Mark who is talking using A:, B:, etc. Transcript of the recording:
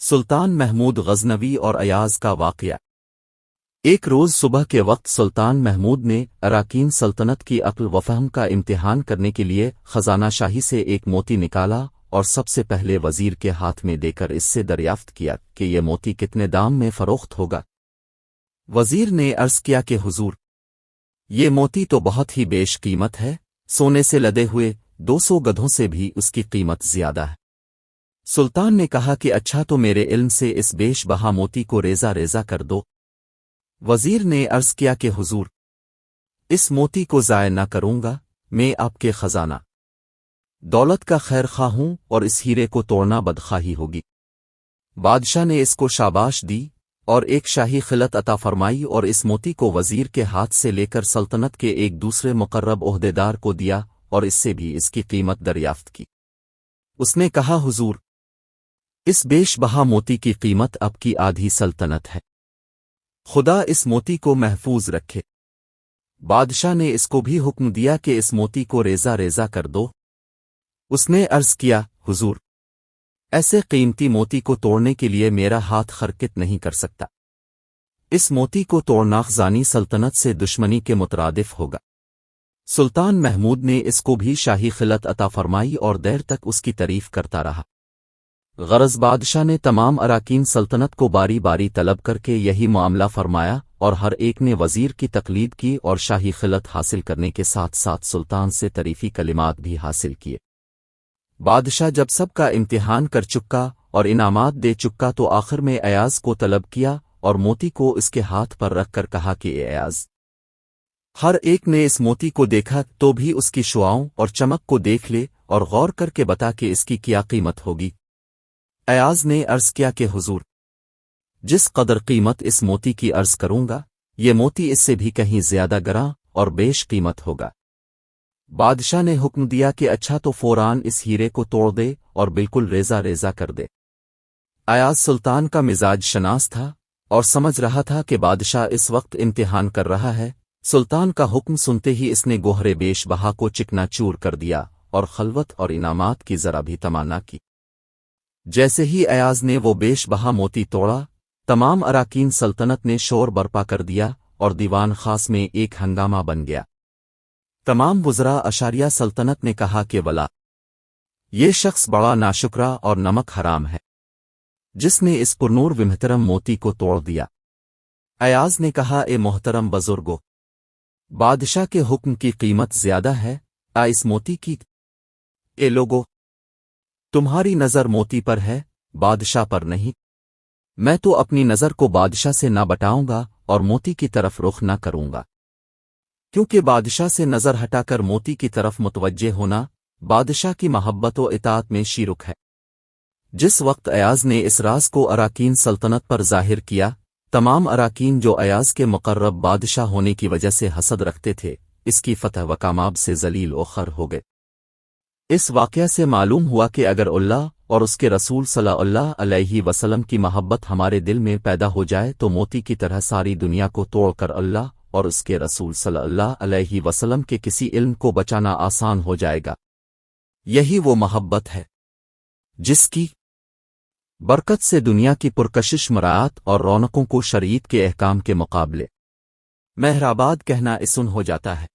A: سلطان محمود غزنوی اور ایاز کا واقعہ۔ ایک روز صبح کے وقت سلطان محمود نے اراکین سلطنت کی عقل و فہم کا امتحان کرنے کے لیے خزانہ شاہی سے ایک موتی نکالا اور سب سے پہلے وزیر کے ہاتھ میں دے کر اس سے دریافت کیا کہ یہ موتی کتنے دام میں فروخت ہوگا۔ وزیر نے عرض کیا کہ حضور، یہ موتی تو بہت ہی بیش قیمت ہے، سونے سے لدے ہوئے 200 گدھوں سے بھی اس کی قیمت زیادہ ہے۔ سلطان نے کہا کہ اچھا، تو میرے علم سے اس بیش بہا موتی کو ریزہ ریزہ کر دو۔ وزیر نے عرض کیا کہ حضور، اس موتی کو ضائع نہ کروں گا، میں آپ کے خزانہ دولت کا خیر خواہ ہوں اور اس ہیرے کو توڑنا بدخواہی ہوگی۔ بادشاہ نے اس کو شاباش دی اور ایک شاہی خلعت عطا فرمائی اور اس موتی کو وزیر کے ہاتھ سے لے کر سلطنت کے ایک دوسرے مقرب عہدیدار کو دیا اور اس سے بھی اس کی قیمت دریافت کی۔ اس نے کہا، حضور، اس بیش بہا موتی کی قیمت اب کی آدھی سلطنت ہے، خدا اس موتی کو محفوظ رکھے۔ بادشاہ نے اس کو بھی حکم دیا کہ اس موتی کو ریزہ ریزہ کر دو۔ اس نے عرض کیا، حضور، ایسے قیمتی موتی کو توڑنے کے لیے میرا ہاتھ حرکت نہیں کر سکتا، اس موتی کو توڑنا خزانی سلطنت سے دشمنی کے مترادف ہوگا۔ سلطان محمود نے اس کو بھی شاہی خلعت عطا فرمائی اور دیر تک اس کی تعریف کرتا رہا۔ غرض بادشاہ نے تمام اراکین سلطنت کو باری باری طلب کر کے یہی معاملہ فرمایا اور ہر ایک نے وزیر کی تقلید کی اور شاہی خلعت حاصل کرنے کے ساتھ ساتھ سلطان سے تعریفی کلمات بھی حاصل کیے۔ بادشاہ جب سب کا امتحان کر چکا اور انعامات دے چکا تو آخر میں ایاز کو طلب کیا اور موتی کو اس کے ہاتھ پر رکھ کر کہا کہ اے ایاز۔ ہر ایک نے اس موتی کو دیکھا تو بھی اس کی شعاؤں اور چمک کو دیکھ لے اور غور کر کے بتا کہ اس کی کیا قیمت ہوگی۔ ایاز نے عرض کیا کہ حضور، جس قدر قیمت اس موتی کی عرض کروں گا، یہ موتی اس سے بھی کہیں زیادہ گراں اور بیش قیمت ہوگا۔ بادشاہ نے حکم دیا کہ اچھا، تو فوراً اس ہیرے کو توڑ دے اور بالکل ریزہ ریزہ کر دے۔ ایاز سلطان کا مزاج شناس تھا اور سمجھ رہا تھا کہ بادشاہ اس وقت امتحان کر رہا ہے۔ سلطان کا حکم سنتے ہی اس نے گوہرے بیش بہا کو چکنا چور کر دیا اور خلوت اور انعامات کی ذرا بھی تمنا کی۔ جیسے ہی ایاز نے وہ بیش بہا موتی توڑا، تمام اراکین سلطنت نے شور برپا کر دیا اور دیوان خاص میں ایک ہنگامہ بن گیا۔ تمام وزراء اشاریہ سلطنت نے کہا کہ ولا، یہ شخص بڑا ناشکرا اور نمک حرام ہے، جس نے اس پرنور و محترم موتی کو توڑ دیا۔ ایاز نے کہا، اے محترم بزرگو، بادشاہ کے حکم کی قیمت زیادہ ہے اس موتی کی۔ اے لوگو، تمہاری نظر موتی پر ہے، بادشاہ پر نہیں۔ میں تو اپنی نظر کو بادشاہ سے نہ بٹاؤں گا اور موتی کی طرف رخ نہ کروں گا، کیونکہ بادشاہ سے نظر ہٹا کر موتی کی طرف متوجہ ہونا بادشاہ کی محبت و اطاعت میں شرک ہے۔ جس وقت ایاز نے اس راز کو اراکین سلطنت پر ظاہر کیا، تمام اراکین جو ایاز کے مقرب بادشاہ ہونے کی وجہ سے حسد رکھتے تھے، اس کی فتح و کاماب سے ذلیل و خر ہو گئے۔ اس واقعہ سے معلوم ہوا کہ اگر اللہ اور اس کے رسول صلی اللہ علیہ وسلم کی محبت ہمارے دل میں پیدا ہو جائے تو موتی کی طرح ساری دنیا کو توڑ کر اللہ اور اس کے رسول صلی اللہ علیہ وسلم کے کسی علم کو بچانا آسان ہو جائے گا۔ یہی وہ محبت ہے جس کی برکت سے دنیا کی پرکشش مراعات اور رونقوں کو شریعت کے احکام کے مقابلے مہرآباد کہنا آسان ہو جاتا ہے۔